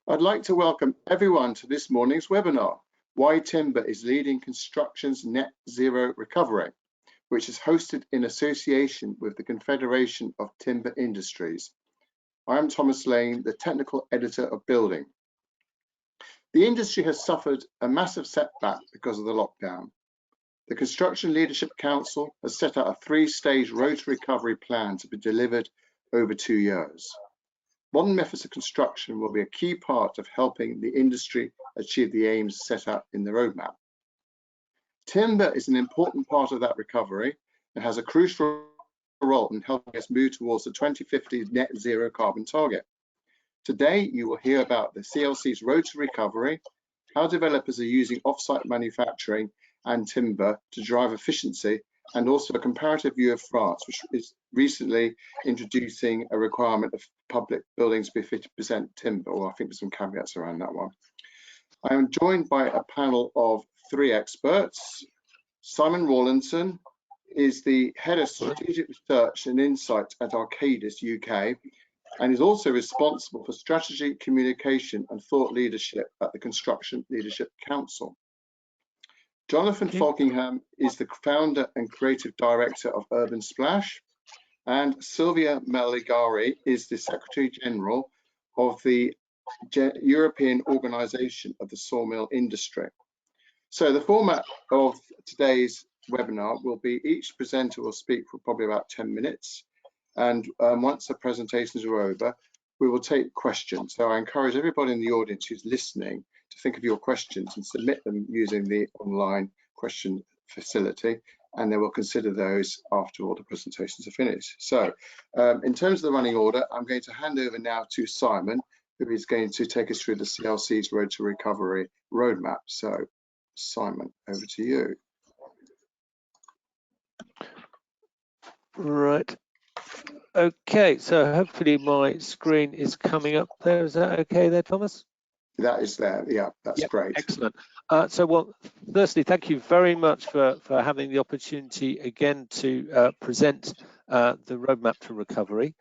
I'd like to welcome everyone to this morning's webinar, Why Timber is Leading Construction's Net Zero Recovery, which is hosted in association with the Confederation of Timber Industries. I am Thomas Lane, the Technical Editor of Building. The industry has suffered a massive setback because of the lockdown. The Construction Leadership Council has set out a three-stage road to recovery plan to be delivered over 2 years. Modern methods of construction will be a key part of helping the industry achieve the aims set out in the roadmap. Timber is an important part of that recovery and has a crucial role in helping us move towards the 2050 net zero carbon target. Today, you will hear about the CLC's road to recovery, how developers are using off-site manufacturing and timber to drive efficiency, and also a comparative view of France, which is recently introducing a requirement of public buildings to be 50% timber, or I think there's some caveats around that one. I am joined by a panel of 3 experts. Simon Rawlinson is the Head of Strategic Research and Insight at Arcadis UK, and is also responsible for strategy, communication and thought leadership at the Construction Leadership Council. Jonathan Falkingham is the founder and creative director of Urban Splash, and Sylvia Maligari is the Secretary General of the European Organization of the Sawmill Industry. So the format of today's webinar will be each presenter will speak for probably about 10 minutes, and once the presentations are over, we will take questions. So I encourage everybody in the audience who's listening to think of your questions and submit them using the online question facility, and then we'll consider those after all the presentations are finished. So in terms of the running order, I'm going to hand over now to Simon, who is going to take us through the CLC's Road to Recovery roadmap. So Simon, over to you. Right. Okay, so hopefully my screen is coming up there. Is that okay there, Thomas? That is there, yeah, that's great. Excellent. Well, firstly, thank you very much for having the opportunity again to present the roadmap to recovery.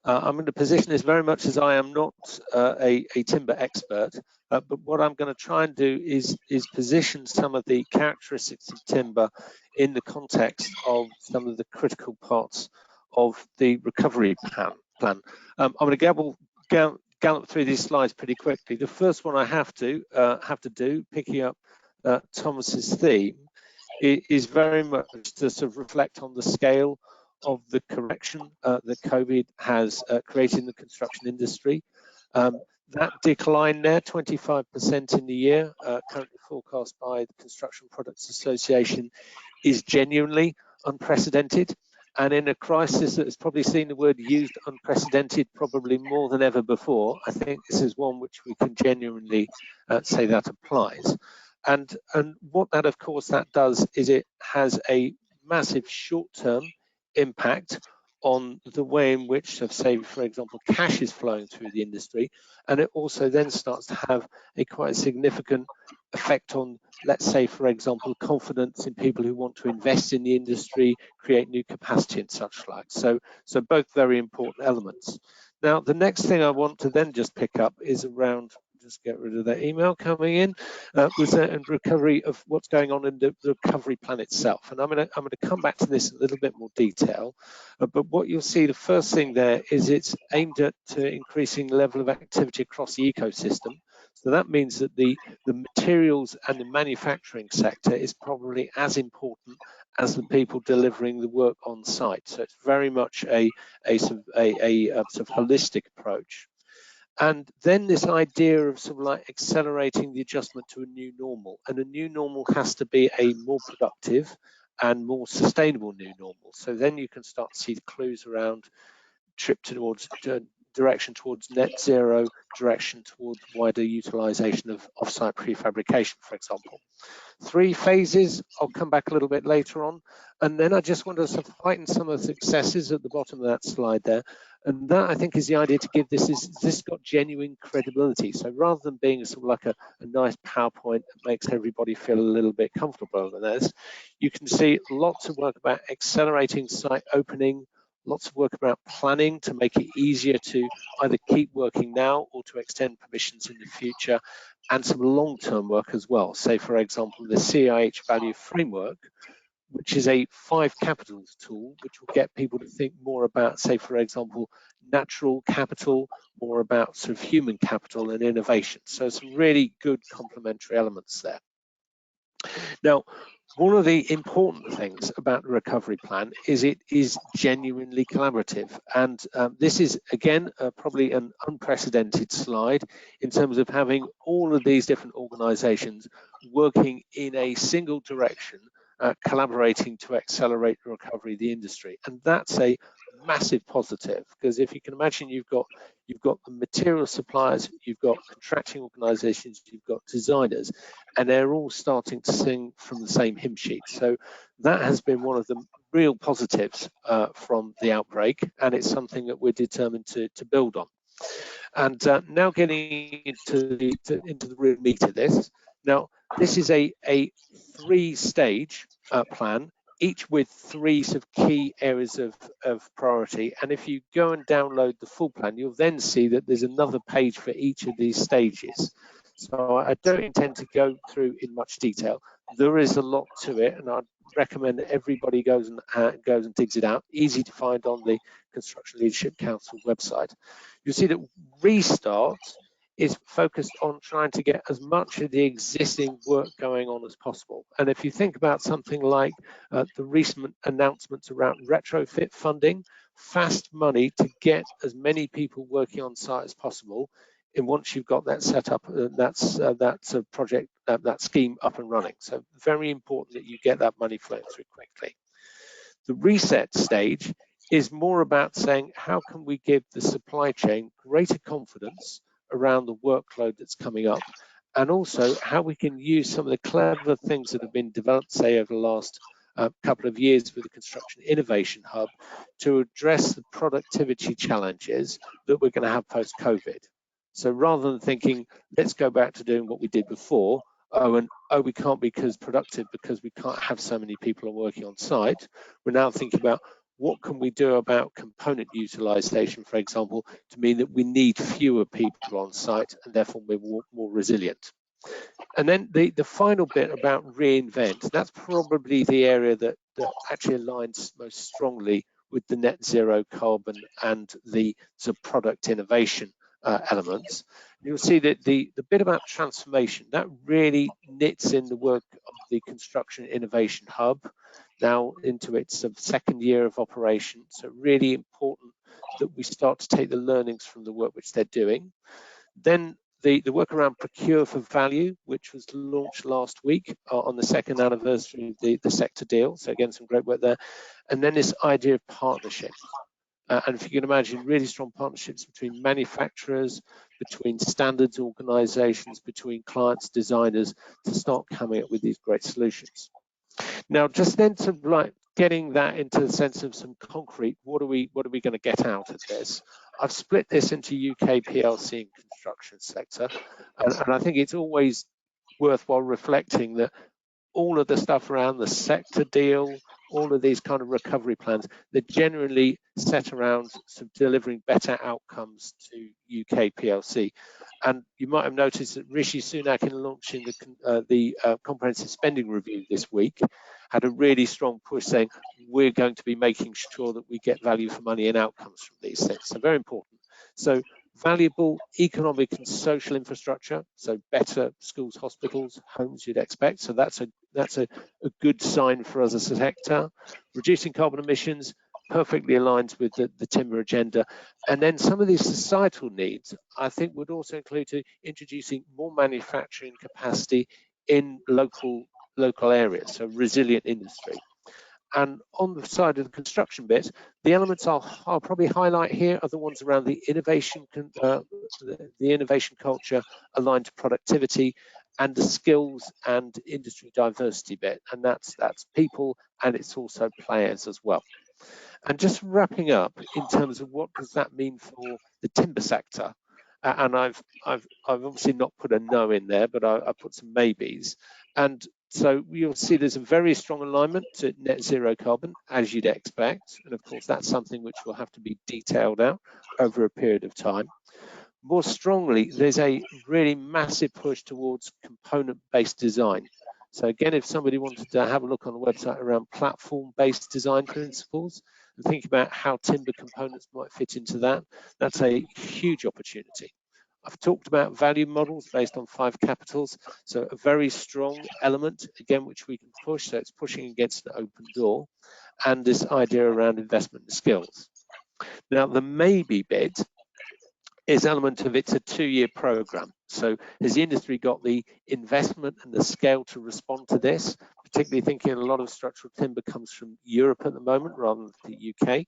I'm in a position as very much as I am not a timber expert, but what I'm going to try and do is position some of the characteristics of timber in the context of some of the critical parts of the recovery plan. I'm going to gallop through these slides pretty quickly. The first one I have to do, picking up Thomas's theme, is very much to sort of reflect on the scale of the correction that COVID has created in the construction industry. That decline there, 25% in the year, currently forecast by the Construction Products Association, is genuinely unprecedented. And in a crisis that has probably seen the word used unprecedented probably more than ever before, I think this is one which we can genuinely say that applies. And what that, of course, that does is it has a massive short-term impact on the way in which, say, for example, cash is flowing through the industry, and it also then starts to have a quite significant effect on, let's say, for example, confidence in people who want to invest in the industry, create new capacity and such like. So both very important elements. Now, the next thing I want to then just pick up is around, just get rid of that email coming in, was a recovery of what's going on in the recovery plan itself. And I'm going to come back to this in a little bit more detail. But what you'll see, the first thing there is it's aimed at increasing the level of activity across the ecosystem. So that means that the materials and the manufacturing sector is probably as important as the people delivering the work on site. So it's very much a sort of holistic approach. And then this idea of sort of like accelerating the adjustment to a new normal, and a new normal has to be a more productive and more sustainable new normal. So then you can start to see the clues around direction towards net zero, direction towards wider utilization of off-site prefabrication, for example. 3 phases, I'll come back a little bit later on. And then I just want to sort of heighten some of the successes at the bottom of that slide there. And that, I think, is the idea to give this got genuine credibility. So rather than being sort of like a nice PowerPoint that makes everybody feel a little bit comfortable with this, you can see lots of work about accelerating site opening, lots of work about planning to make it easier to either keep working now or to extend permissions in the future, and some long-term work as well. Say, for example, the CIH value framework, which is a 5 capitals tool, which will get people to think more about, say, for example, natural capital, more about sort of human capital and innovation. So some really good complementary elements there. Now, one of the important things about the recovery plan is it is genuinely collaborative. And this is, again, probably an unprecedented slide in terms of having all of these different organizations working in a single direction, collaborating to accelerate the recovery of the industry. And that's a massive positive, because if you can imagine, you've got the material suppliers, you've got contracting organizations, you've got designers, and they're all starting to sing from the same hymn sheet. So that has been one of the real positives from the outbreak, and it's something that we're determined to build on. And now getting into the real meat of this. Now, this is a 3-stage plan, each with 3 sort of key areas of priority. And if you go and download the full plan, you'll then see that there's another page for each of these stages. So I don't intend to go through in much detail. There is a lot to it, and I'd recommend that everybody goes and digs it out. Easy to find on the Construction Leadership Council website. You'll see that Restart is focused on trying to get as much of the existing work going on as possible. And if you think about something like the recent announcements around retrofit funding, fast money to get as many people working on site as possible. And once you've got that set up, that's a project, that scheme up and running. So very important that you get that money flowing through quickly. The reset stage is more about saying, how can we give the supply chain greater confidence around the workload that's coming up, and also how we can use some of the clever things that have been developed, say, over the last couple of years with the Construction Innovation Hub to address the productivity challenges that we're going to have post-COVID. So rather than thinking, let's go back to doing what we did before, we can't be as productive because we can't have so many people working on site, we're now thinking about what can we do about component utilization, for example, to mean that we need fewer people on site and therefore we're more resilient. And then the final bit about reinvent, that's probably the area that actually aligns most strongly with the net zero carbon and the product innovation elements. You'll see that the bit about transformation, that really knits in the work of the Construction Innovation Hub now into its 2nd year of operation. So really important that we start to take the learnings from the work which they're doing. Then the work around Procure for Value, which was launched last week on the 2nd anniversary of the sector deal. So again, some great work there. And then this idea of partnership. And if you can imagine, really strong partnerships between manufacturers, between standards organizations, between clients, designers, to start coming up with these great solutions. Now, just then to like getting that into the sense of some concrete, what are we going to get out of this? I've split this into UK PLC and construction sector, and I think it's always worthwhile reflecting that all of the stuff around the sector deal, all of these kind of recovery plans, they're generally set around delivering better outcomes to UK PLC. And you might have noticed that Rishi Sunak, in launching the comprehensive spending review this week, had a really strong push saying we're going to be making sure that we get value for money and outcomes from these things. So very important. So valuable economic and social infrastructure, so better schools, hospitals, homes you'd expect. So that's a good sign for us as a sector. Reducing carbon emissions perfectly aligns with the timber agenda. And then some of these societal needs, I think, would also include introducing more manufacturing capacity in local areas, so resilient industry. And on the side of the construction bit, the elements I'll probably highlight here are the ones around the innovation culture aligned to productivity, and the skills and industry diversity bit. And that's people, and it's also players as well. And just wrapping up in terms of what does that mean for the timber sector, and I've obviously not put a no in there, but I put some maybes. And So you'll see there's a very strong alignment to net zero carbon, as you'd expect. And of course, that's something which will have to be detailed out over a period of time. More strongly, there's a really massive push towards component-based design. So again, if somebody wanted to have a look on the website around platform-based design principles and think about how timber components might fit into that, that's a huge opportunity. I've talked about value models based on 5 capitals, so a very strong element, again, which we can push, so it's pushing against an open door, and this idea around investment and skills. Now, the maybe bit is element of it's a 2-year program. So has the industry got the investment and the scale to respond to this, particularly thinking a lot of structural timber comes from Europe at the moment rather than the UK.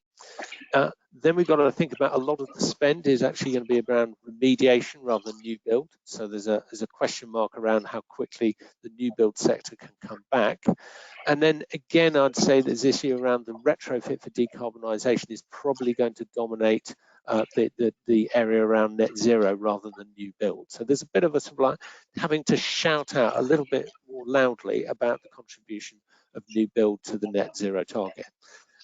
Then we've got to think about a lot of the spend is actually going to be around remediation rather than new build. So there's a question mark around how quickly the new build sector can come back. And then again, I'd say there's this issue around the retrofit for decarbonisation is probably going to dominate the area around net zero rather than new build. So there's a bit of a sort of like having to shout out a little bit more loudly about the contribution of new build to the net zero target.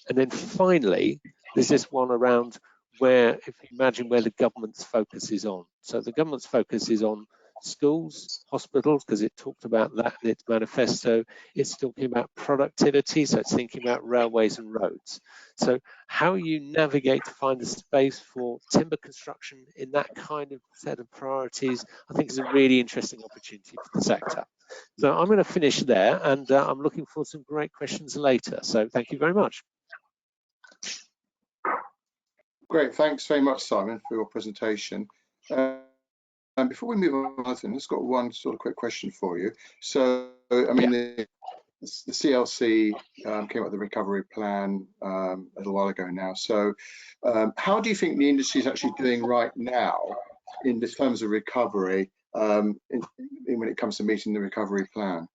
And then finally, there's this one around where, if you imagine where the government's focus is on. So the government's focus is on schools, hospitals, because it talked about that in its manifesto. It's talking about productivity, so it's thinking about railways and roads. So how you navigate to find the space for timber construction in that kind of set of priorities, I think is a really interesting opportunity for the sector. So I'm going to finish there, and I'm looking for some great questions later. So thank you very much. Great, thanks very much, Simon, for your presentation. And before we move on, I've just got one sort of quick question for you. So, I mean, the CLC came up with the recovery plan a little while ago now. So, how do you think the industry is actually doing right now in terms of recovery when it comes to meeting the recovery plan?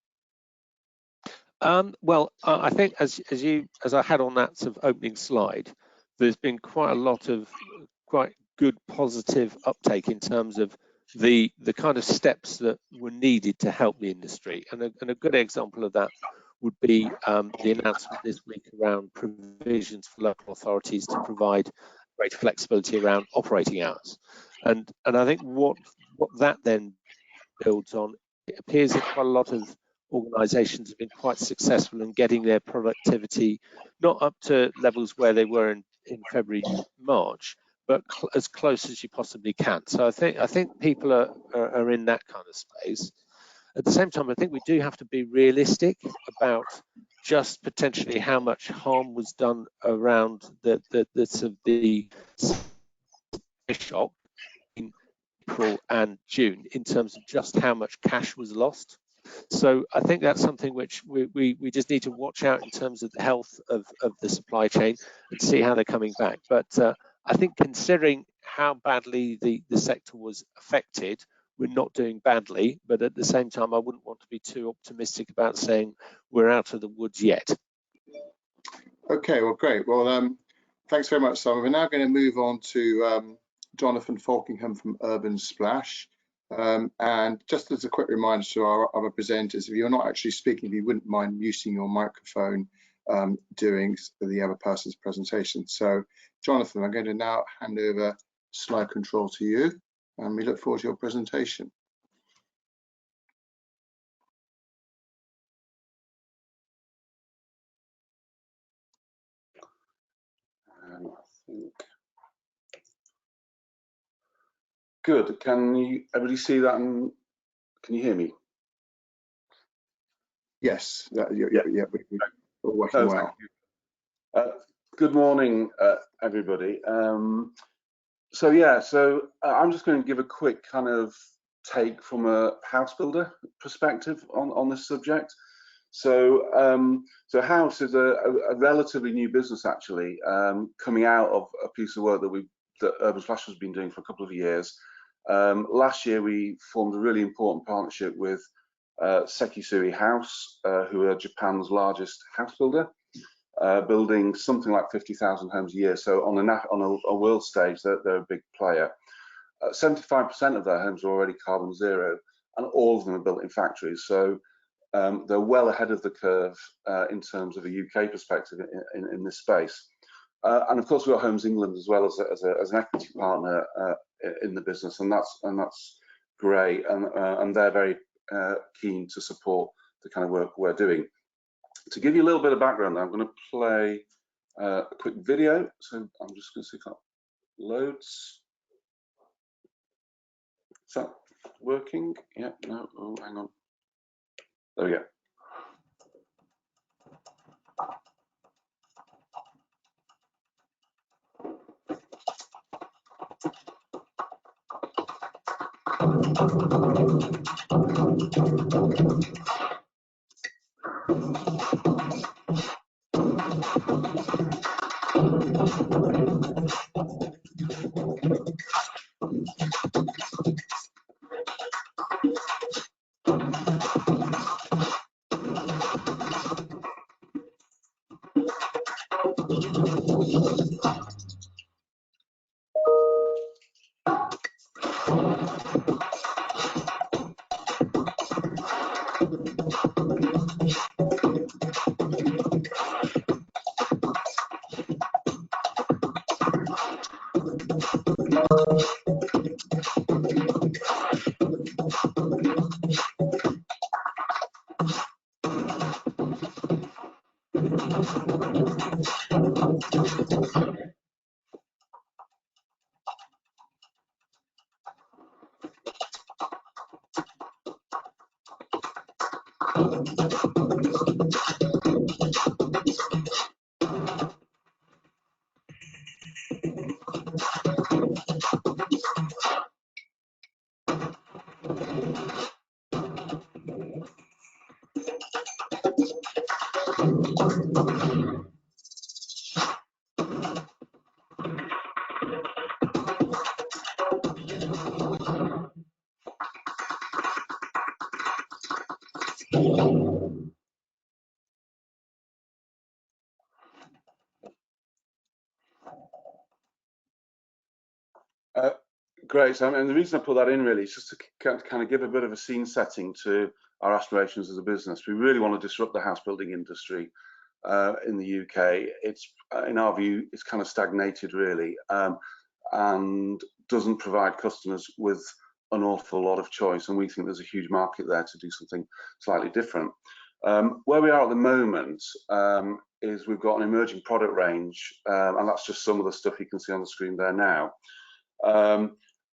Well, I think as I had on that sort of opening slide, there's been quite a lot of quite good positive uptake in terms of the kind of steps that were needed to help the industry. And a good example of that would be the announcement this week around provisions for local authorities to provide greater flexibility around operating hours. And I think what that then builds on, it appears that quite a lot of organisations have been quite successful in getting their productivity not up to levels where they were in February, March, but as close as you possibly can. So I think people are in that kind of space. At the same time, I think we do have to be realistic about just potentially how much harm was done around the shock in April and June in terms of just how much cash was lost. So I think that's something which we just need to watch out in terms of the health of the supply chain and see how they're coming back. But I think considering how badly the sector was affected, we're not doing badly. But at the same time, I wouldn't want to be too optimistic about saying we're out of the woods yet. Okay, well, great. Well, thanks very much, Simon. We're now going to move on to Jonathan Falkingham from Urban Splash. And just as a quick reminder to our other presenters, if you're not actually speaking, if you wouldn't mind muting your microphone during the other person's presentation. So, Jonathan, I'm going to now hand over slide control to you, and we look forward to your presentation. I think. Good. Can everybody see that? And can you hear me? Yes. Yeah. We're working well. Good morning, everybody. So I'm just going to give a quick kind of take from a house builder perspective on this subject. So House is a relatively new business, actually, coming out of a piece of work that Urban Splash has been doing for a couple of years. Last year, we formed a really important partnership with Sekisui House, who are Japan's largest house builder, building something like 50,000 homes a year. So on a world stage, they're a big player. 75% of their homes are already carbon zero, and all of them are built in factories. So they're well ahead of the curve in terms of a UK perspective in this space. And of course, we've got Homes England as well as an equity partner in the business, and that's great. And they're very keen to support the kind of work we're doing. To give you a little bit of background, I'm going to play a quick video. So I'm just going to see if that loads. Is that working? Yeah, no, oh, hang on. There we go. Great. So, and the reason I put that in really is just to kind of give a bit of a scene setting to our aspirations as a business. We really want to disrupt the house building industry in the UK. It's, in our view, it's kind of stagnated really, and doesn't provide customers with an awful lot of choice. And we think there's a huge market there to do something slightly different. Where we are at the moment is we've got an emerging product range, and that's just some of the stuff you can see on the screen there now.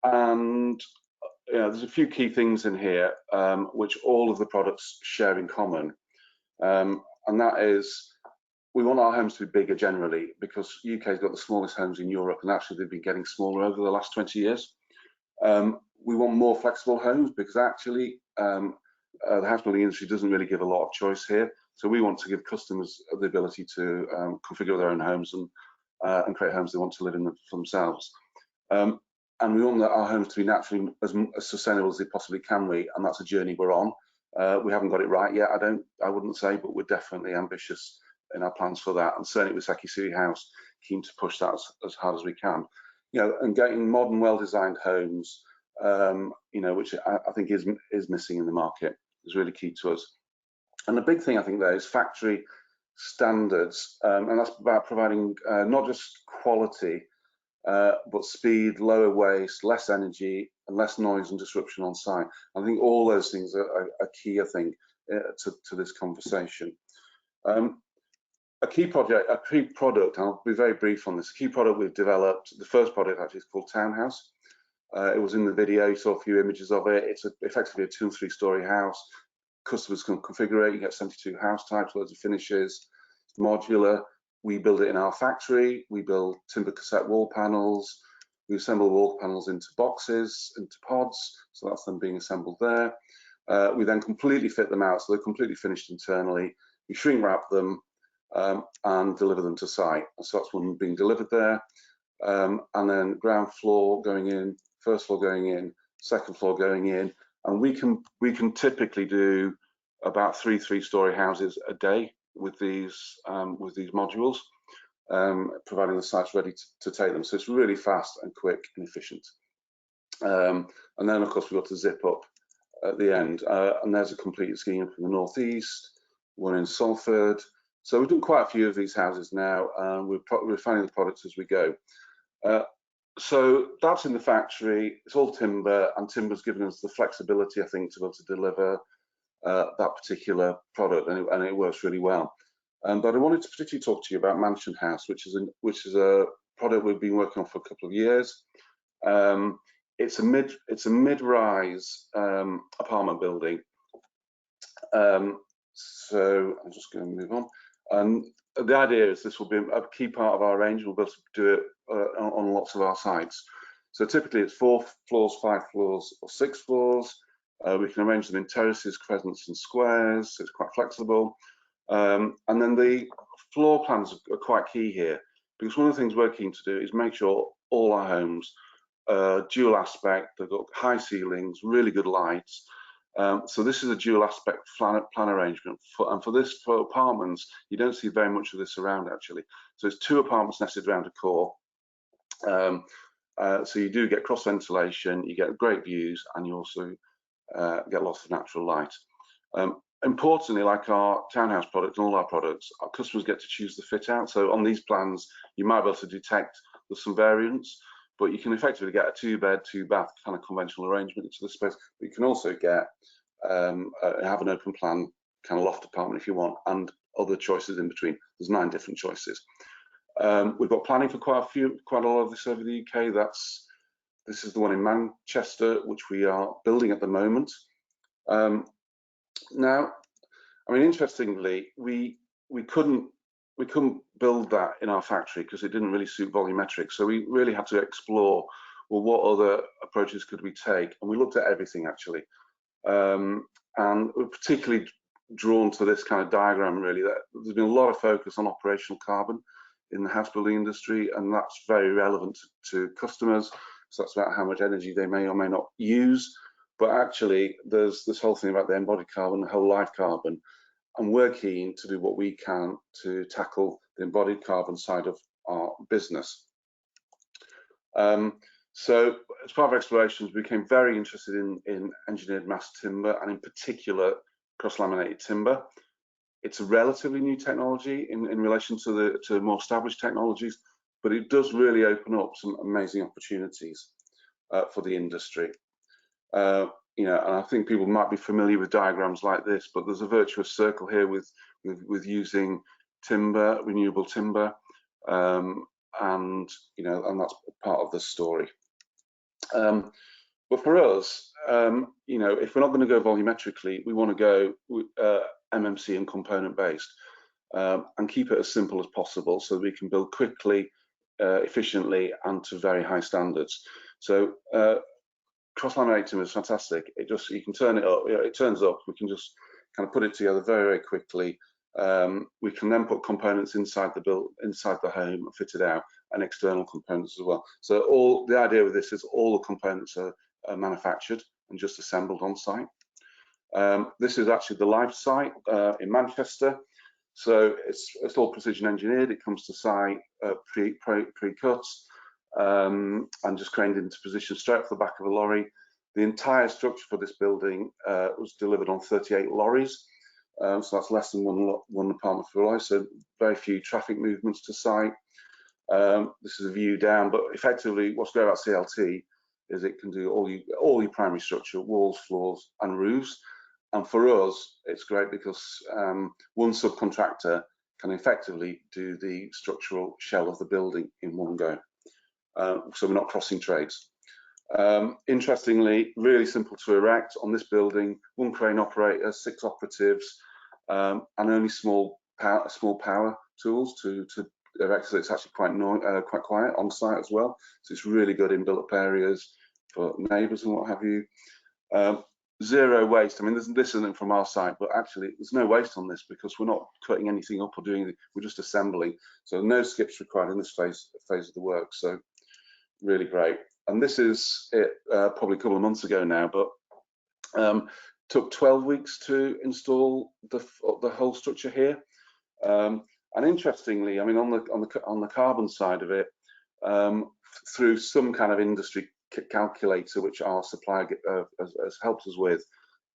And you know, there's a few key things in here which all of the products share in common, and that is we want our homes to be bigger generally, because UK's got the smallest homes in Europe, and actually they've been getting smaller over the last 20 years. We want more flexible homes because actually the house building industry doesn't really give a lot of choice here, so we want to give customers the ability to configure their own homes and create homes they want to live in for themselves. And we want our homes to be naturally as sustainable as they possibly can be, and that's a journey we're on. We haven't got it right yet, I wouldn't say, but we're definitely ambitious in our plans for that, and certainly with Sekisui House, keen to push that as hard as we can. You know, and getting modern, well-designed homes, you know, which I think is missing in the market, is really key to us. And the big thing I think there is factory standards, and that's about providing not just quality, but speed, lower waste, less energy, and less noise and disruption on site. I think all those things are key, I think, to this conversation. A key product, I'll be very brief on this, a key product we've developed, the first product actually is called Townhouse. It was in the video, you saw a few images of it. It's effectively a 2- and 3-story house. Customers can configure it, you get 72 house types, loads of finishes, it's modular. We build it in our factory, we build timber cassette wall panels, we assemble wall panels into boxes, into pods, so that's them being assembled there. We then completely fit them out, so they're completely finished internally. We shrink wrap them and deliver them to site. So that's one being delivered there. And then ground floor going in, first floor going in, second floor going in, and we can typically do about 3 3-story houses a day with these modules, providing the site's ready to take them. So it's really fast and quick and efficient. And then of course we've got to zip up at the end. And there's a completed scheme up in the northeast, one in Salford. So we've done quite a few of these houses now, and we're refining the products as we go. So that's in the factory. It's all timber, and timber's given us the flexibility, I think, to be able to deliver that particular product, and it works really well. But I wanted to particularly talk to you about Mansion House, which is a product we've been working on for a couple of years. It's a mid-rise apartment building. So I'm just going to move on. And the idea is this will be a key part of our range. We'll be able to do it on lots of our sites. So typically it's 4 floors, 5 floors, or 6 floors. We can arrange them in terraces, crescents, and squares. So it's quite flexible. And then the floor plans are quite key here, because one of the things we're keen to do is make sure all our homes dual aspect. They've got high ceilings, really good lights. So this is a dual aspect plan arrangement, and for apartments, you don't see very much of this around actually. So it's 2 apartments nested around a core. So you do get cross ventilation, you get great views, and you also get lots of natural light. Importantly, like our townhouse product and all our products, our customers get to choose the fit out. So on these plans, you might be able to detect there's some variance, but you can effectively get a 2-bed, 2-bath kind of conventional arrangement into the space. But you can also get have an open plan kind of loft apartment if you want, and other choices in between. There's 9 different choices. We've got planning for quite a lot of this over the UK. This is the one in Manchester, which we are building at the moment. Now, I mean, interestingly, we couldn't build that in our factory because it didn't really suit volumetric. So we really had to explore, well, what other approaches could we take? And we looked at everything actually. And we're particularly drawn to this kind of diagram really, that there's been a lot of focus on operational carbon in the house building industry, and that's very relevant to customers. So that's about how much energy they may or may not use. But actually, there's this whole thing about the embodied carbon, the whole life carbon, and we're keen to do what we can to tackle the embodied carbon side of our business. So as part of our explorations, we became very interested in engineered mass timber, and in particular, cross-laminated timber. It's a relatively new technology in relation to more established technologies, but it does really open up some amazing opportunities for the industry. You know, and I think people might be familiar with diagrams like this, but there's a virtuous circle here with using timber, renewable timber, and you know, and that's part of the story. But for us, you know, if we're not going to go volumetrically, we want to go MMC and component based, and keep it as simple as possible so that we can build quickly, efficiently, and to very high standards. So cross-laminated timber is fantastic. You can turn it up, you know, it turns up. We can just kind of put it together very, very quickly. We can then put components inside the home and fit it out, and external components as well. So the idea with this is all the components are manufactured and just assembled on site. This is actually the live site in Manchester. So it's all precision engineered. It comes to site pre-cut and just craned into position straight off the back of a lorry. The entire structure for this building was delivered on 38 lorries. So that's less than one apartment per lorry, so very few traffic movements to site. This is a view down, but effectively what's great about CLT is it can do all your primary structure, walls, floors, and roofs. And for us, it's great because one subcontractor can effectively do the structural shell of the building in one go. So we're not crossing trades. Interestingly, really simple to erect on this building, 1 crane operator, 6 operatives, and only small power tools to erect. So it's actually quite quiet on site as well. So it's really good in built-up areas for neighbours and what have you. Zero waste. I mean, this isn't from our site, but actually there's no waste on this because we're not cutting anything up or doing anything. We're just assembling. So no skips required in this phase of the work. So really great. And this is it probably a couple of months ago now, but took 12 weeks to install the whole structure here. And interestingly, I mean, on the carbon side of it, through some kind of industry calculator, which our supplier has helped us with,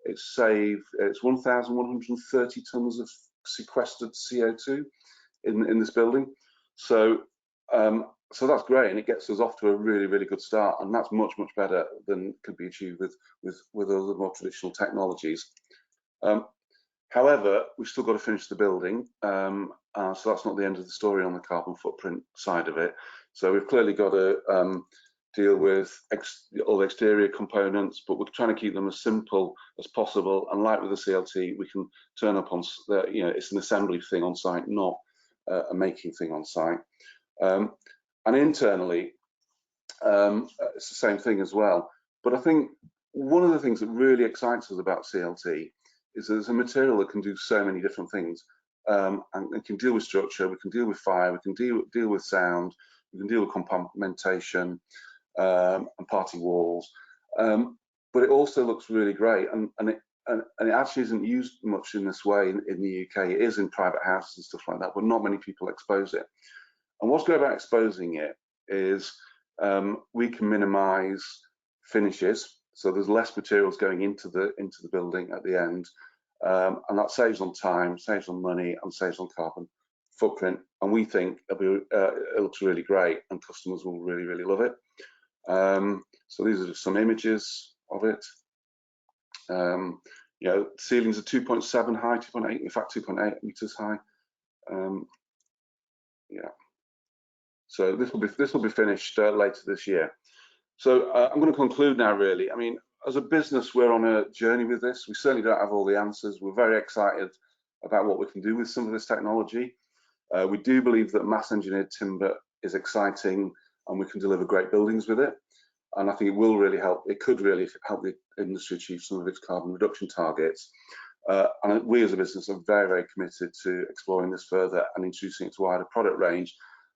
It's 1,130 tons of sequestered CO2 in this building. So so that's great, and it gets us off to a really, really good start, and that's much, much better than could be achieved with other more traditional technologies. However, we've still got to finish the building, so that's not the end of the story on the carbon footprint side of it. So we've clearly got to deal with all the exterior components, but we're trying to keep them as simple as possible. And like with the CLT, we can turn up on, it's an assembly thing on site, not a making thing on site. And internally, it's the same thing as well. But I think one of the things that really excites us about CLT is that there's a material that can do so many different things, and it can deal with structure, we can deal with fire, we can deal with sound, we can deal with compartmentation and party walls. But it also looks really great, and it actually isn't used much in this way in the UK. It is in private houses and stuff like that, but not many people expose it. And what's great about exposing it is we can minimise finishes, so there's less materials going into the building at the end, and that saves on time, saves on money, and saves on carbon footprint. And we think it looks really great, and customers will really, really love it. So these are just some images of it. Ceilings are 2.7 high, 2.8, in fact 2.8 meters high. Yeah. So this will be finished later this year. So I'm going to conclude now, really. I mean, as a business, we're on a journey with this. We certainly don't have all the answers. We're very excited about what we can do with some of this technology. We do believe that mass engineered timber is exciting, and we can deliver great buildings with it. And I think it will really help. It could really help the industry achieve some of its carbon reduction targets. And we as a business are very, very committed to exploring this further and introducing it to a wider product range.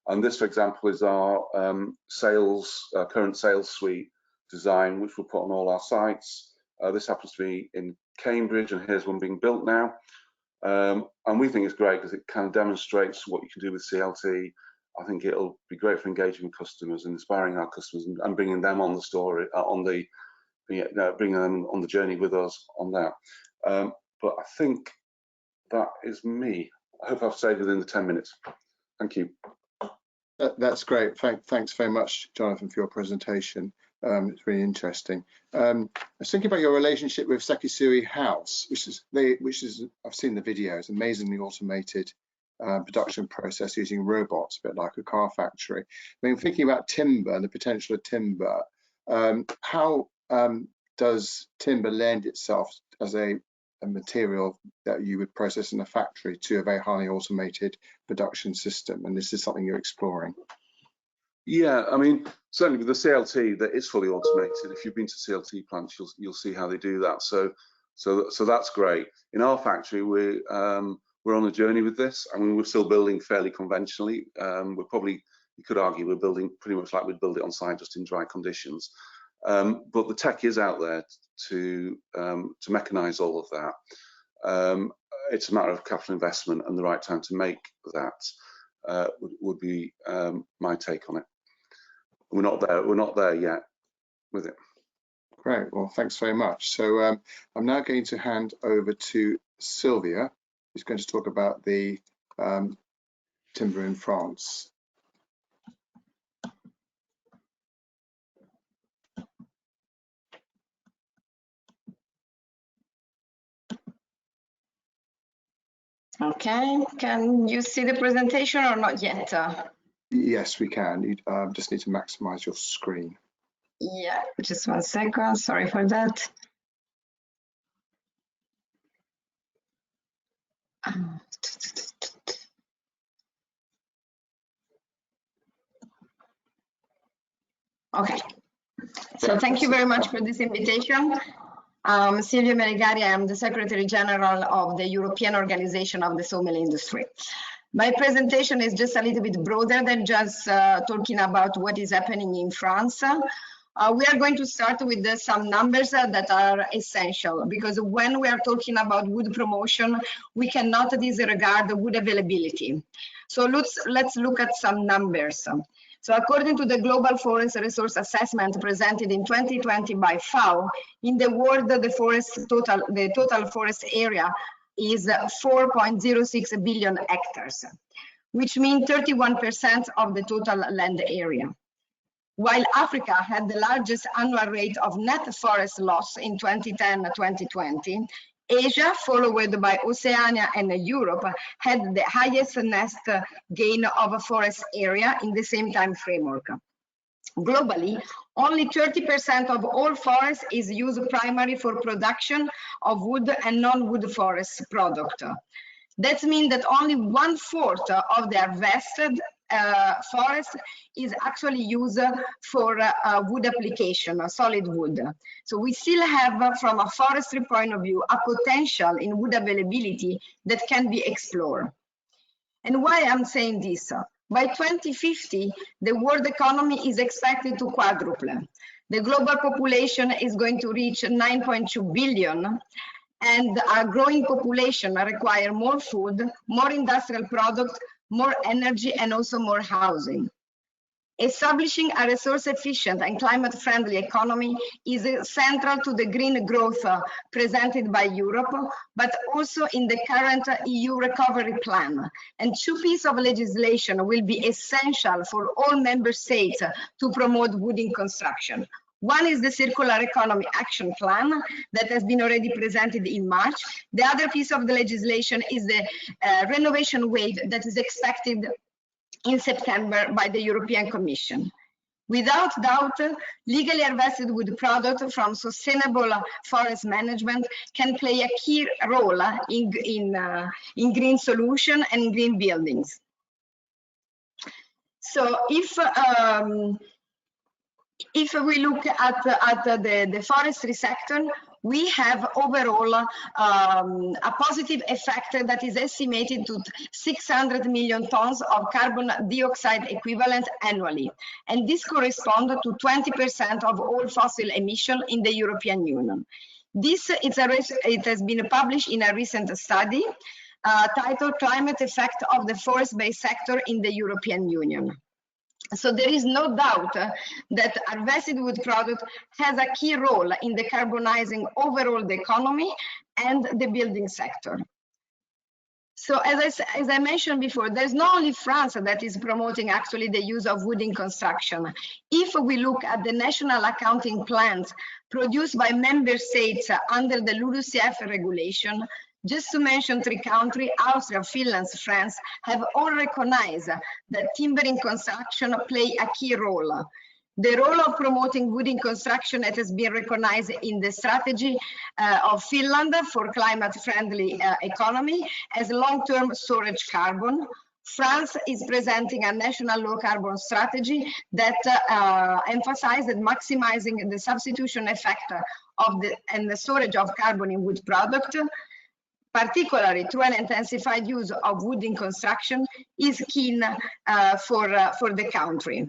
And this, for example, is our current sales suite design, which we'll put on all our sites. This happens to be in Cambridge, and here's one being built now. And we think it's great because it kind of demonstrates what you can do with CLT. I think it'll be great for engaging customers and inspiring our customers and bringing them on the story, bringing them on the journey with us on that. But I think that is me. I hope I've stayed within the 10 minutes. Thank you. That's great. Thanks very much, Jonathan, for your presentation. It's really interesting. I was thinking about your relationship with Sekisui House, which is I've seen the videos, amazingly automated production process using robots, a bit like a car factory. I mean, thinking about timber and the potential of timber, how does timber lend itself as a material that you would process in a factory to a very highly automated production system? And this is something you're exploring. Yeah, I mean, certainly with the CLT, that is fully automated. If you've been to CLT plants, you'll see how they do that. So that's great. In our factory, we're on a journey with this. I mean, we're still building fairly conventionally. You could argue we're building pretty much like we'd build it on site, just in dry conditions. But the tech is out there to mechanize all of that. It's a matter of capital investment, and the right time to make that would be my take on it. We're not there yet with it. Great. Well, thanks very much. So I'm now going to hand over to Sylvia, who's going to talk about the timber in France. Okay, can you see the presentation or not yet? Yes, we can. You just need to maximize your screen. Yeah, just 1 second. Sorry for that. Okay, so thank you very much for this invitation. Silvia Melegari, I am the Secretary General of the European Organization of the Sawmill Industry. My presentation is just a little bit broader than just talking about what is happening in France. We are going to start with some numbers that are essential, because when we are talking about wood promotion, we cannot disregard the wood availability. So let's look at some numbers. So according to the Global Forest Resource Assessment presented in 2020 by FAO, in the world, the total forest area is 4.06 billion hectares, which means 31% of the total land area. While Africa had the largest annual rate of net forest loss in 2010-2020, Asia, followed by Oceania and Europe, had the highest net gain of a forest area in the same time framework. Globally, only 30% of all forest is used primarily for production of wood and non-wood forest product. That means that only 1/4 of the harvested forest is actually used for wood application, solid wood. So we still have, from a forestry point of view, a potential in wood availability that can be explored. And why I'm saying this? By 2050, the world economy is expected to quadruple. The global population is going to reach 9.2 billion, and a growing population requires more food, more industrial products, more energy, and also more housing. Establishing a resource-efficient and climate-friendly economy is central to the green growth presented by Europe, but also in the current EU recovery plan. And two pieces of legislation will be essential for all member states to promote wood in construction. One is the Circular Economy Action Plan that has been already presented in March. The other piece of the legislation is the renovation wave that is expected in September by the European Commission. Without doubt, legally harvested wood products from sustainable forest management can play a key role in green solution and in green buildings. So if we look at the forestry sector, we have overall a positive effect that is estimated to 600 million tons of carbon dioxide equivalent annually. And this corresponds to 20% of all fossil emission in the European Union. It has been published in a recent study titled Climate Effect of the Forest-Based Sector in the European Union. So there is no doubt that harvested wood product has a key role in decarbonizing overall the economy and the building sector. So as I mentioned before, there's not only France that is promoting actually the use of wood in construction. If we look at the national accounting plans produced by member states under the LULUCF regulation, just to mention three countries, Austria, Finland, France, have all recognized that timber in construction play a key role. The role of promoting wood in construction that has been recognized in the strategy of Finland for climate-friendly economy as long-term storage carbon. France is presenting a national low-carbon strategy that emphasizes maximizing the substitution effect of the storage of carbon in wood product, particularly through an intensified use of wood in construction, is key for the country.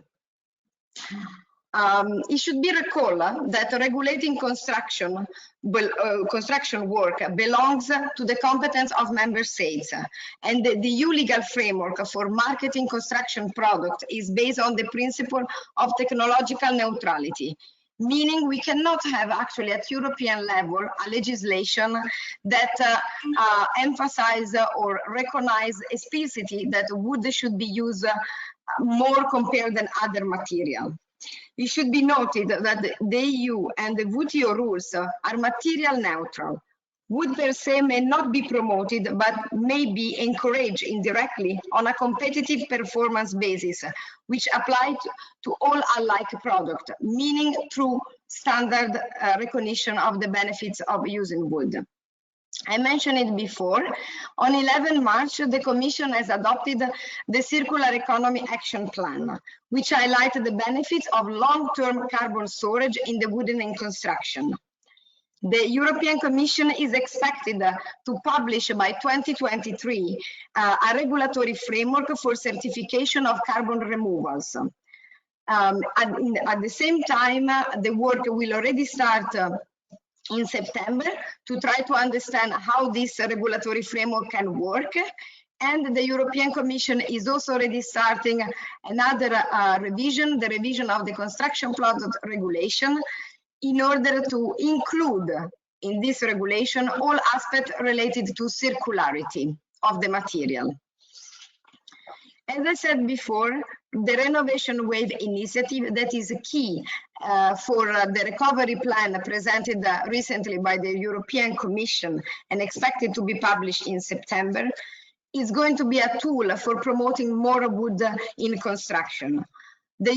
It should be recalled that regulating construction work belongs to the competence of member states, and the EU legal framework for marketing construction products is based on the principle of technological neutrality, meaning we cannot have actually at European level a legislation that emphasize or recognize explicitly that wood should be used more compared than other material. It should be noted that the EU and the WTO rules are material neutral. Wood per se may not be promoted, but may be encouraged indirectly on a competitive performance basis, which apply to all alike products, meaning through standard recognition of the benefits of using wood. I mentioned it before. On 11 March, the Commission has adopted the Circular Economy Action Plan, which highlights the benefits of long-term carbon storage in the wooden and construction. The European Commission is expected to publish by 2023 a regulatory framework for certification of carbon removals. At the same time, the work will already start in September to try to understand how this regulatory framework can work. And the European Commission is also already starting another revision, the revision of the construction product regulation, in order to include in this regulation all aspects related to circularity of the material. As I said before, the Renovation Wave initiative that is key for the recovery plan presented recently by the European Commission and expected to be published in September is going to be a tool for promoting more wood in construction. The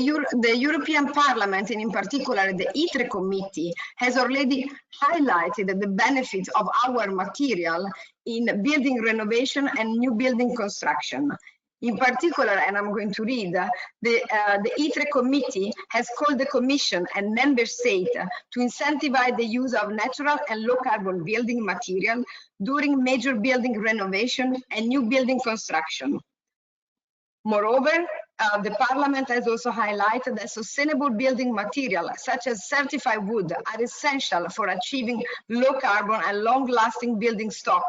European Parliament, and in particular the ITRE committee, has already highlighted the benefits of our material in building renovation and new building construction. In particular, and I'm going to read, the ITRE committee has called the Commission and Member States to incentivize the use of natural and low carbon building material during major building renovation and new building construction. Moreover, the Parliament has also highlighted that sustainable building material, such as certified wood, are essential for achieving low carbon and long-lasting building stock,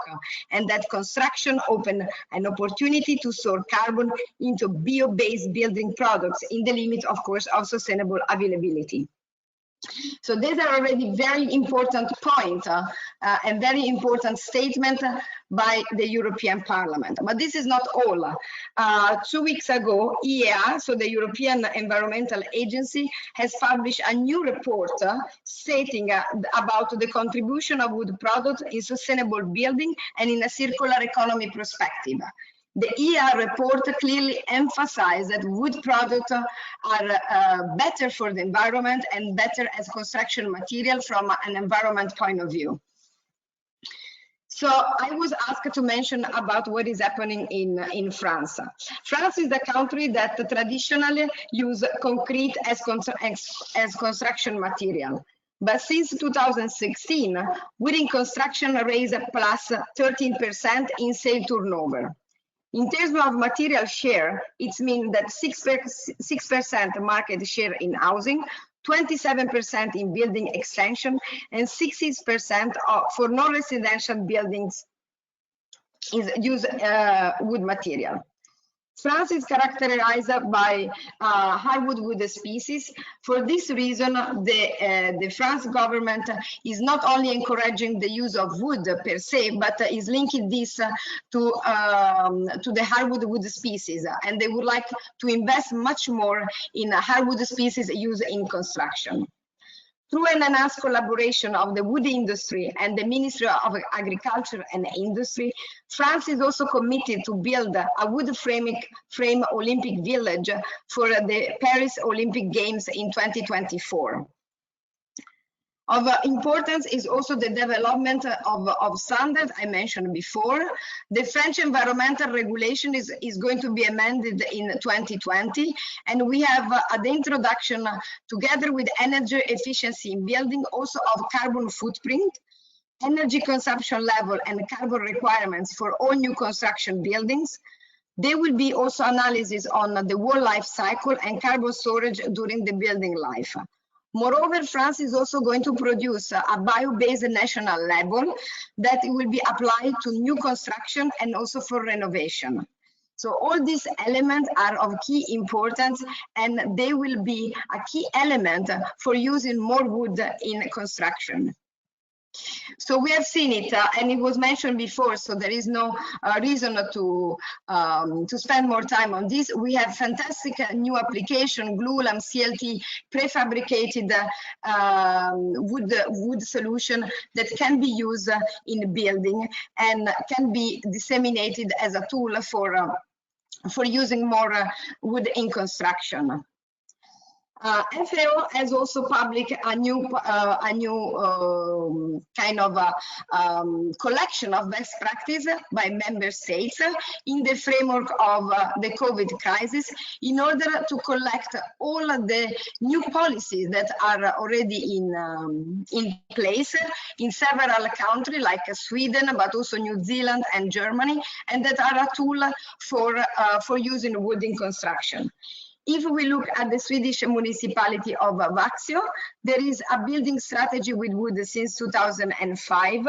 and that construction opens an opportunity to store carbon into bio-based building products in the limit, of course, of sustainable availability. So these are already very important points and very important statement by the European Parliament. But this is not all. 2 weeks ago, EEA, so the European Environmental Agency, has published a new report stating about the contribution of wood products in sustainable building and in a circular economy perspective. The EEA report clearly emphasized that wood products are better for the environment and better as construction material from an environment point of view. So I was asked to mention about what is happening in France. France is the country that traditionally uses concrete as construction material. But since 2016, wooden construction raised plus 13% in sale turnover. In terms of material share, it means that 6% market share in housing, 27% in building extension, and 60% for non-residential buildings is use wood material. France is characterized by hardwood wood species. For this reason, the France government is not only encouraging the use of wood per se, but is linking this to the hardwood wood species, and they would like to invest much more in hardwood species used in construction. Through an enhanced collaboration of the wood industry and the Ministry of Agriculture and Industry, France is also committed to build a wood frame Olympic village for the Paris Olympic Games in 2024. Of importance is also the development of standards I mentioned before. The French environmental regulation is going to be amended in 2020, and we have the introduction, together with energy efficiency in building, also of carbon footprint, energy consumption level, and carbon requirements for all new construction buildings. There will be also analysis on the whole life cycle and carbon storage during the building life. Moreover, France is also going to produce a bio-based national label that will be applied to new construction and also for renovation. So all these elements are of key importance, and they will be a key element for using more wood in construction. So we have seen it, and it was mentioned before, so there is no reason to spend more time on this. We have fantastic new application, glulam, CLT, prefabricated wood solution that can be used in building and can be disseminated as a tool for using more wood in construction. FAO has also published a new kind of collection of best practice by member states in the framework of the COVID crisis, in order to collect all of the new policies that are already in place in several countries like Sweden, but also New Zealand and Germany, and that are a tool for using wood in construction. If we look at the Swedish municipality of Vaxio, there is a building strategy with wood since 2005.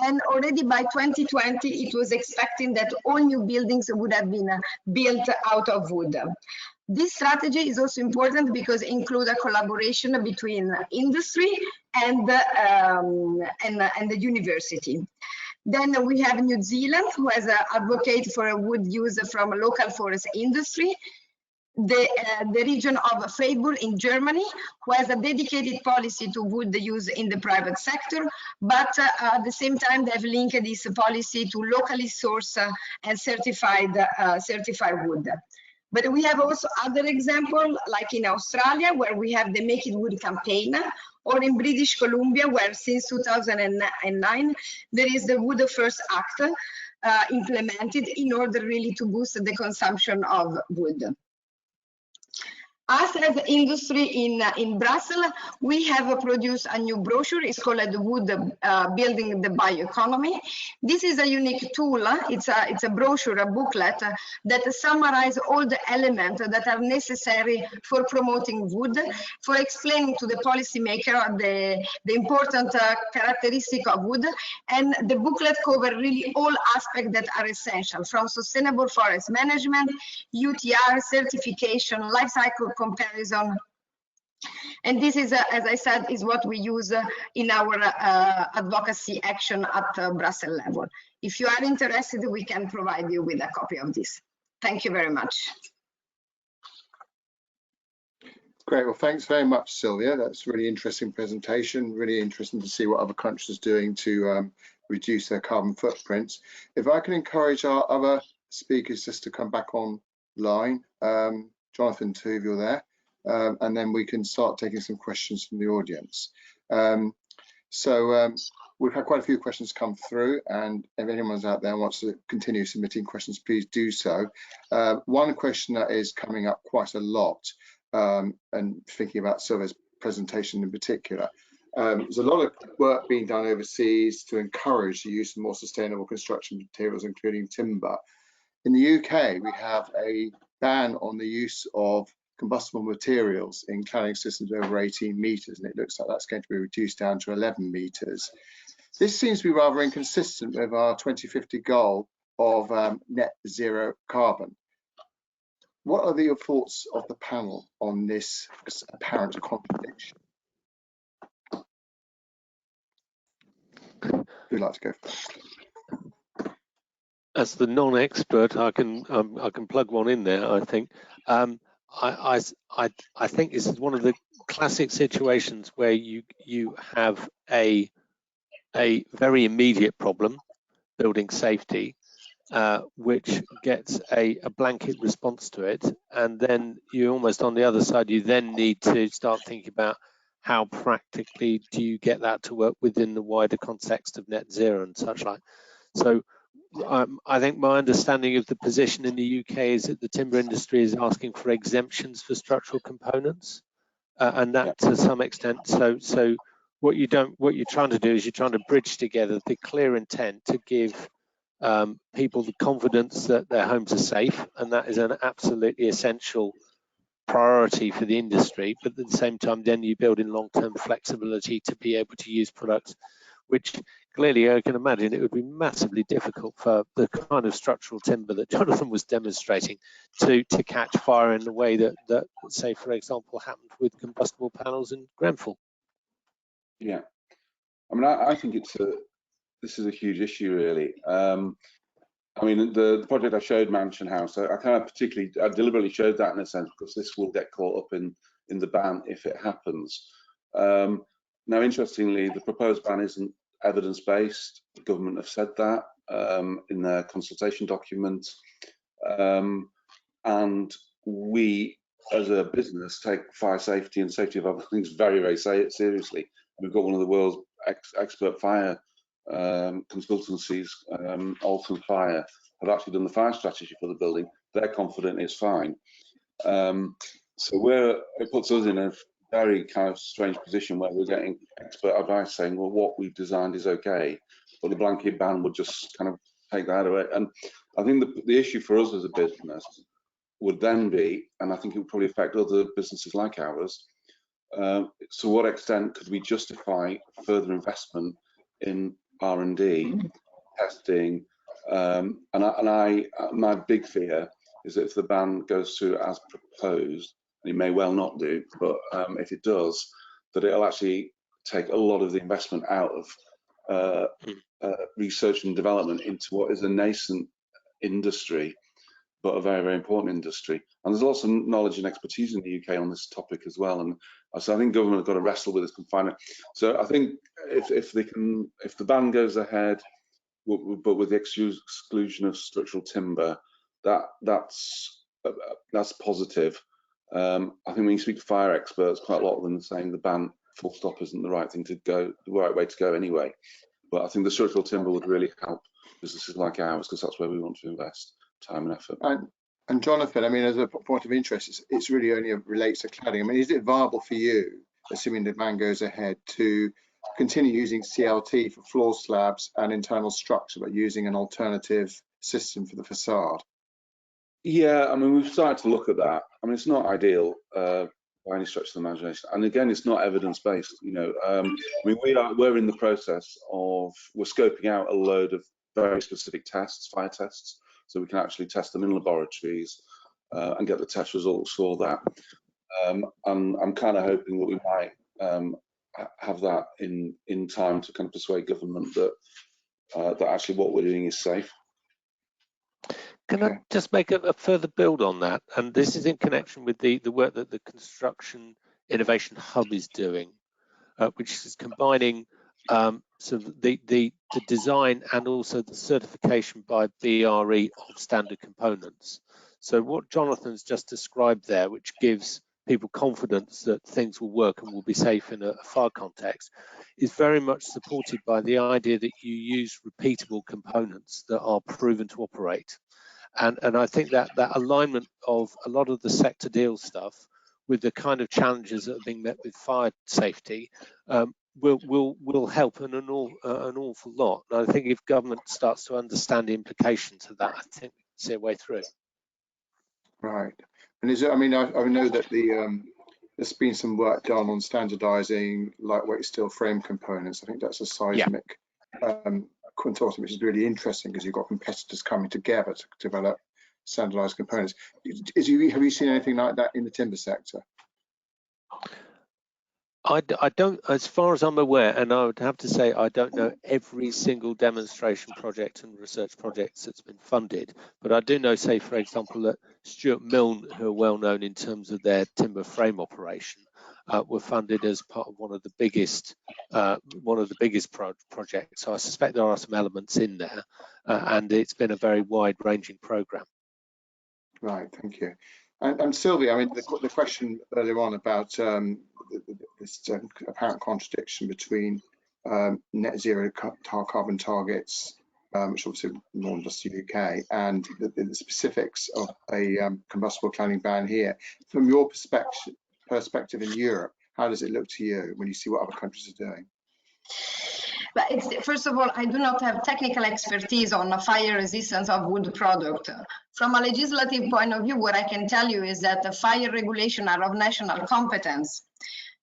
And already by 2020, it was expecting that all new buildings would have been built out of wood. This strategy is also important because it includes a collaboration between industry and the university. Then we have New Zealand, who has advocated for a wood use from a local forest industry. The region of Freiburg in Germany, who has a dedicated policy to wood use in the private sector, but at the same time, they've linked this policy to locally sourced and certified wood. But we have also other examples, like in Australia, where we have the Make It Wood campaign, or in British Columbia, where since 2009, there is the Wood First Act implemented in order really to boost the consumption of wood. Us as industry in Brussels, we have produced a new brochure. It's called the Wood Building the Bioeconomy. This is a unique tool. It's a brochure, a booklet that summarizes all the elements that are necessary for promoting wood, for explaining to the policymaker the important characteristic of wood. And the booklet covers really all aspects that are essential, from sustainable forest management, UTR, certification, life cycle comparison. And this is, as I said, is what we use in our advocacy action at Brussels level. If you are interested, we can provide you with a copy of this. Thank you very much. Great, well, thanks very much, Sylvia. That's a really interesting presentation, really interesting to see what other countries are doing to reduce their carbon footprints. If I can encourage our other speakers just to come back online. Jonathan, two of you are there, and then we can start taking some questions from the audience. We've had quite a few questions come through, and if anyone's out there wants to continue submitting questions, please do so. One question that is coming up quite a lot, and thinking about Sylvia's presentation in particular, there's a lot of work being done overseas to encourage the use of more sustainable construction materials, including timber. In the UK, we have a ban on the use of combustible materials in cladding systems over 18 meters, and it looks like that's going to be reduced down to 11 meters. This seems to be rather inconsistent with our 2050 goal of net zero carbon. What are your thoughts of the panel on this apparent contradiction? Who'd like to go first? As the non-expert, I can plug one in there. I think I think this is one of the classic situations where you have a very immediate problem, building safety, which gets a blanket response to it, and then you almost on the other side, you then need to start thinking about how practically do you get that to work within the wider context of net zero and such like. So I think my understanding of the position in the UK is that the timber industry is asking for exemptions for structural components, and that to some extent. So what you're trying to do is you're trying to bridge together the clear intent to give people the confidence that their homes are safe, and that is an absolutely essential priority for the industry. But at the same time, then you build in long-term flexibility to be able to use products, which clearly I can imagine it would be massively difficult for the kind of structural timber that Jonathan was demonstrating to catch fire in the way that say, for example, happened with combustible panels in Grenfell. Yeah, I mean, I think this is a huge issue, really. I mean, the project I showed, Mansion House, I deliberately showed that in a sense because this will get caught up in the ban if it happens. Now, interestingly, the proposed ban isn't evidence-based. The government have said that in their consultation document, and we, as a business, take fire safety and safety of other things very, very seriously. We've got one of the world's expert fire consultancies, Alton Fire, have actually done the fire strategy for the building. They're confident it's fine. So it puts us in a very kind of strange position where we're getting expert advice saying, well, what we've designed is okay, but the blanket ban would just kind of take that away. And I think the issue for us as a business would then be, and I think it would probably affect other businesses like ours, to what extent could we justify further investment in R&D, testing, my big fear is that if the ban goes through as proposed, and it may well not do, but if it does, that it'll actually take a lot of the investment out of research and development into what is a nascent industry, but a very, very important industry. And there's lots of knowledge and expertise in the UK on this topic as well. And so I think government have got to wrestle with this confinement. So I think if the ban goes ahead, but with the exclusion of structural timber, that's positive. I think when you speak to fire experts, quite a lot of them are saying the ban full stop isn't the right thing to go, the right way to go anyway. But I think the structural timber would really help businesses like ours, because that's where we want to invest time and effort. And Jonathan, I mean, as a point of interest, it's really only relates to cladding. I mean, is it viable for you, assuming the ban goes ahead, to continue using CLT for floor slabs and internal structure, but using an alternative system for the facade? Yeah, I mean, we've started to look at that. I mean, it's not ideal by any stretch of the imagination, and again, it's not evidence-based. You know, I mean, we're in the process of scoping out a load of very specific tests, fire tests, so we can actually test them in laboratories and get the test results for that. And I'm kind of hoping that we might have that in time to kind of persuade government that that actually what we're doing is safe. Can I just make a further build on that? And this is in connection with the work that the Construction Innovation Hub is doing, which is combining sort of the design and also the certification by BRE of standard components. So what Jonathan's just described there, which gives people confidence that things will work and will be safe in a fire context, is very much supported by the idea that you use repeatable components that are proven to operate. And I think that alignment of a lot of the sector deal stuff with the kind of challenges that are being met with fire safety will help an awful lot. And I think if government starts to understand the implications of that, I think we can see a way through. Right. And is it? I mean, I know that there's been some work done on standardising lightweight steel frame components. I think that's a seismic consortium, which is really interesting because you've got competitors coming together to develop standardised components. Have you seen anything like that in the timber sector? I don't, as far as I'm aware, and I would have to say I don't know every single demonstration project and research projects that's been funded, but I do know, say, for example, that Stuart Milne, who are well known in terms of their timber frame operation, were funded as part of one of the biggest projects. So I suspect there are some elements in there, and it's been a very wide-ranging program. Right, thank you. And Sylvia, I mean, the question earlier on about this apparent contradiction between net zero carbon targets, which obviously more than just the UK, and the specifics of a combustible cladding ban here. From your perspective in Europe, how does it look to you when you see what other countries are doing? But first of all, I do not have technical expertise on the fire resistance of wood product. From a legislative point of view, what I can tell you is that the fire regulation are of national competence.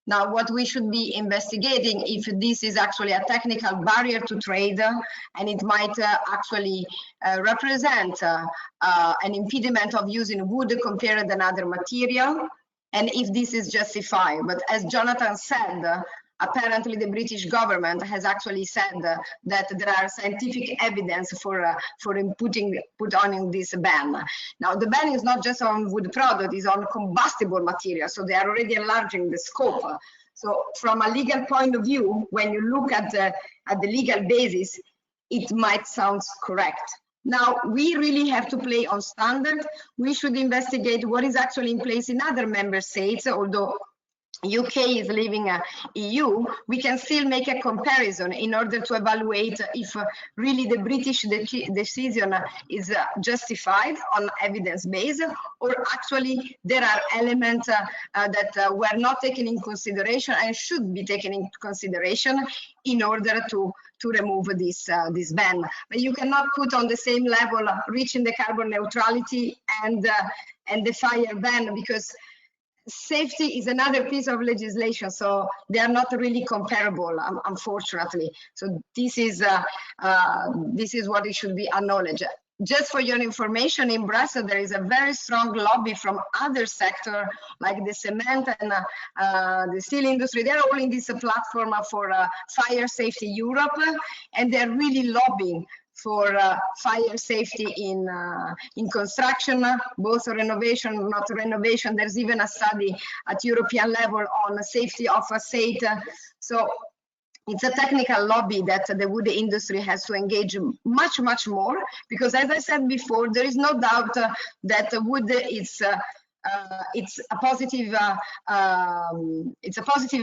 Now, what we should be investigating if this is actually a technical barrier to trade, and it might actually represent an impediment of using wood compared to another material, and if this is justified. But as Jonathan said, apparently the British government has actually said that there are scientific evidence for put on this ban. Now the ban is not just on wood product, it's on combustible material, so they are already enlarging the scope. So from a legal point of view, when you look at the legal basis, it might sound correct. Now, we really have to play on standard. We should investigate what is actually in place in other member states, although UK is leaving EU, we can still make a comparison in order to evaluate if really the British decision is justified on evidence base, or actually there are elements that were not taken in consideration and should be taken into consideration in order to remove this ban. But you cannot put on the same level reaching the carbon neutrality and the fire ban, because safety is another piece of legislation, so they are not really comparable, unfortunately. So this is what it should be acknowledged. Just for your information, in Brussels, there is a very strong lobby from other sectors, like the cement and the steel industry. They're all in this platform for Fire Safety Europe, and they're really lobbying for fire safety in construction, both renovation, not renovation. There's even a study at European level on safety of a site. So it's a technical lobby that the wood industry has to engage much, much more, because as I said before, there is no doubt that wood is it's a positive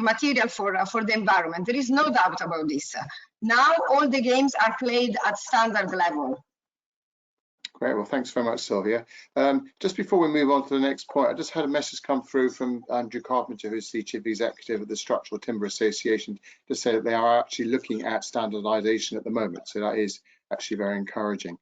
material for the environment. There is no doubt about this. Now all the games are played at standard level. Great, well, thanks very much, Sylvia. Just before we move on to the next point, I just had a message come through from Andrew Carpenter, who's the Chief Executive of the Structural Timber Association, to say that they are actually looking at standardization at the moment. So that is actually very encouraging.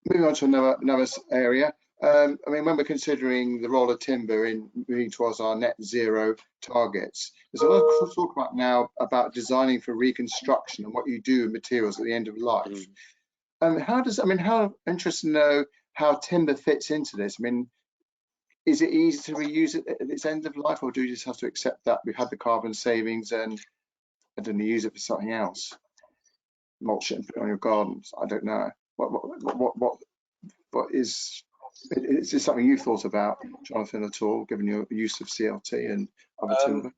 Moving on to another area. I mean, when we're considering the role of timber in moving towards our net zero targets, there's a lot of talk about now about designing for reconstruction and what you do with materials at the end of life. How interested to know how timber fits into this? I mean, is it easy to reuse it at its end of life, or do you just have to accept that we've had the carbon savings and then use it for something else? Mulch it and put it on your gardens. I don't know. What is this something you thought about, Jonathan, at all, given your use of CLT and other timber?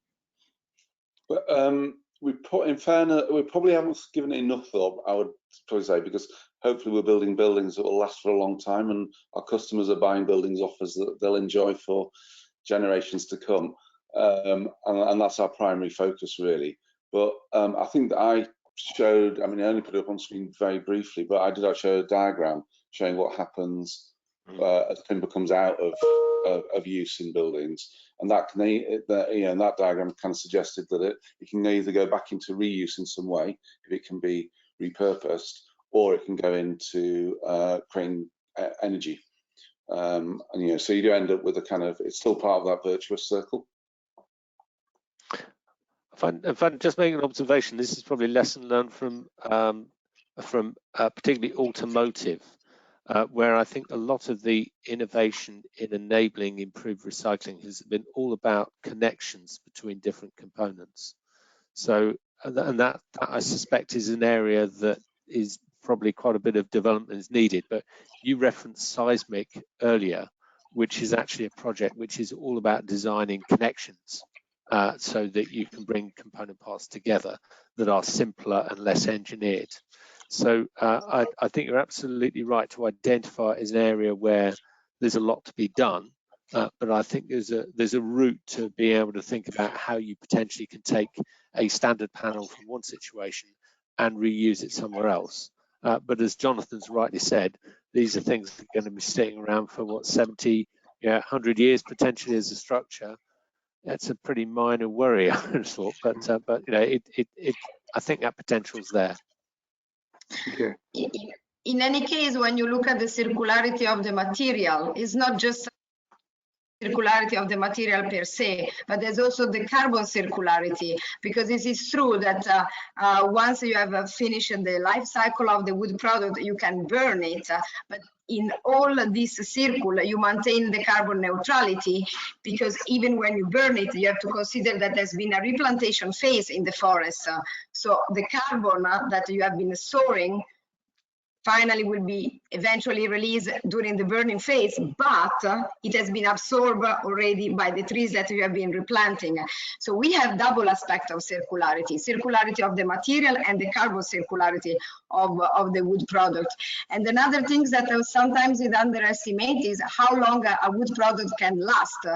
We put, in fairness, we probably haven't given it enough thought, I would probably say, because hopefully we're building buildings that will last for a long time, and our customers are buying buildings off us that they'll enjoy for generations to come. And that's our primary focus, really. But I think that I showed, I mean, I only put it up on screen very briefly, but I did show a diagram showing what happens as timber comes out of use in buildings, and that that diagram kind of suggested that it can either go back into reuse in some way if it can be repurposed, or it can go into creating energy, and so you do end up with a kind of, it's still part of that virtuous circle. If I'm just making an observation, this is probably a lesson learned from particularly automotive, where I think a lot of the innovation in enabling improved recycling has been all about connections between different components. So, and that I suspect is an area that is probably quite a bit of development is needed. But you referenced Seismic earlier, which is actually a project which is all about designing connections so that you can bring component parts together that are simpler and less engineered. So I think you're absolutely right to identify it as an area where there's a lot to be done, but I think there's a route to be able to think about how you potentially can take a standard panel from one situation and reuse it somewhere else. But as Jonathan's rightly said, these are things that are going to be staying around for what, 70, 100 years potentially as a structure. That's a pretty minor worry, I would have thought, but I think that potential's there. Okay. In any case, when you look at the circularity of the material, it's not just circularity of the material per se, but there's also the carbon circularity, because it is true that once you have finished the life cycle of the wood product, you can burn it, but in all this circle, you maintain the carbon neutrality, because even when you burn it, you have to consider that there's been a replantation phase in the forest. So the carbon that you have been storing finally will be eventually released during the burning phase, but it has been absorbed already by the trees that we have been replanting. So we have double aspect of circularity of the material and the carbon circularity of the wood product. And another thing that sometimes we underestimate is how long a wood product can last.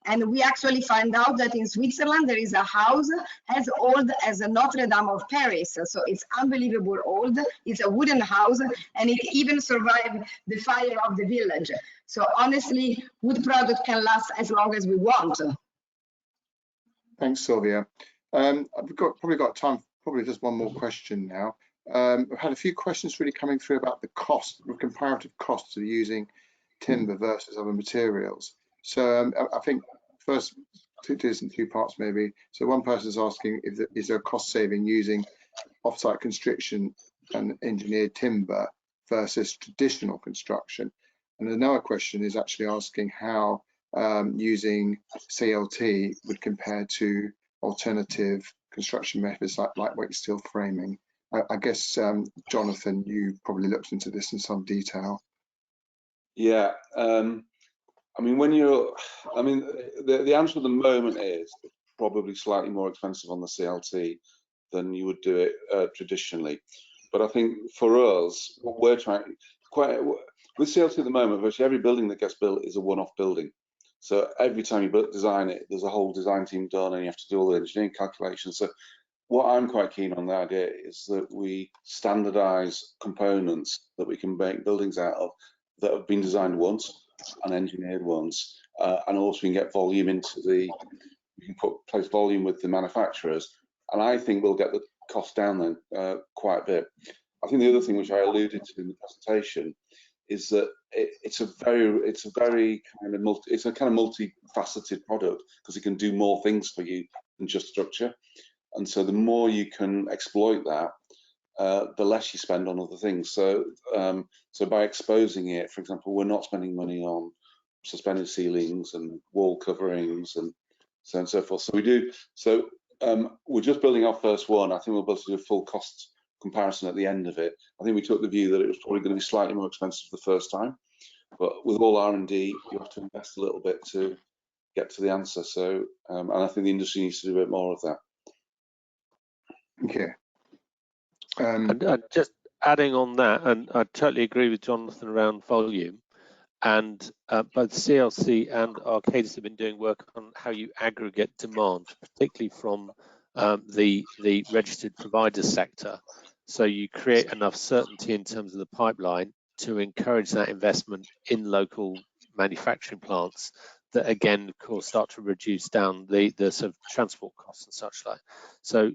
And we actually find out that in Switzerland, there is a house as old as Notre Dame of Paris. So it's unbelievable old. It's a wooden house, and it even survived the fire of the village. So honestly, wood product can last as long as we want. Thanks, Sylvia. I've probably got time, probably just one more question now. I've had a few questions really coming through about the cost, the comparative costs of using timber versus other materials. So I think first two parts maybe. So one person's asking if is there a cost saving using off-site construction and engineered timber versus traditional construction. And another question is actually asking how using CLT would compare to alternative construction methods like lightweight steel framing. I guess, Jonathan, you probably looked into this in some detail. Yeah, I mean, the answer at the moment is probably slightly more expensive on the CLT than you would do it traditionally. But I think for us, what we're trying, with CLT at the moment, virtually every building that gets built is a one-off building. So every time you design it, there's a whole design team done and you have to do all the engineering calculations. So what I'm quite keen on the idea is that we standardize components that we can make buildings out of that have been designed once and engineered once, and also we can get volume into we can place volume with the manufacturers, and I think we'll get the cost down then quite a bit. I think the other thing which I alluded to in the presentation is that it's a very kind of multifaceted product because it can do more things for you than just structure, and so the more you can exploit that, the less you spend on other things. So so by exposing it, for example, we're not spending money on suspended ceilings and wall coverings and so on and so forth. So we do. So we're just building our first one. I think we'll be able to do a full cost comparison at the end of it. I think we took the view that it was probably going to be slightly more expensive the first time, but with all R&D, you have to invest a little bit to get to the answer. So and I think the industry needs to do a bit more of that. Okay. And just adding on that, and I totally agree with Jonathan around volume. And both CLC and Arcadis have been doing work on how you aggregate demand, particularly from the registered provider sector. So you create enough certainty in terms of the pipeline to encourage that investment in local manufacturing plants that, again, of course, start to reduce down the sort of transport costs and such like. So,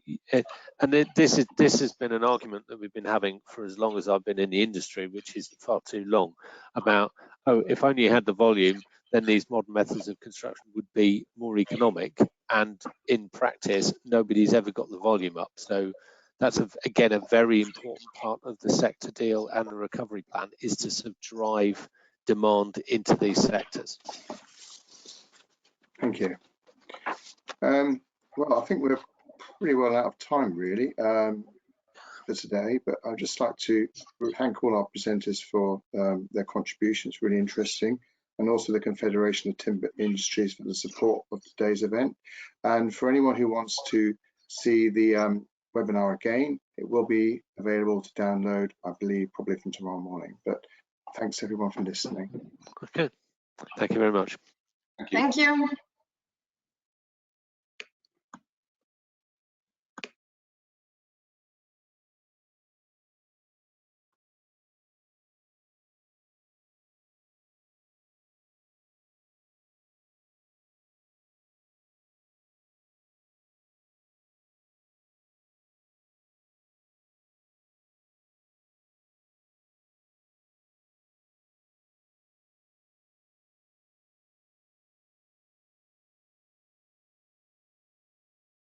this has been an argument that we've been having for as long as I've been in the industry, which is far too long, about, oh, if only you had the volume, then these modern methods of construction would be more economic. And in practice, nobody's ever got the volume up. So that's, again, a very important part of the sector deal and the recovery plan, is to sort of drive demand into these sectors. Thank you. Well, I think we're pretty well out of time, really, for today, but I'd just like to thank all our presenters for their contributions, really interesting, and also the Confederation of Timber Industries for the support of today's event. And for anyone who wants to see the webinar again, it will be available to download, I believe, probably from tomorrow morning. But thanks everyone for listening. Okay, thank you very much. Thank you. Thank you.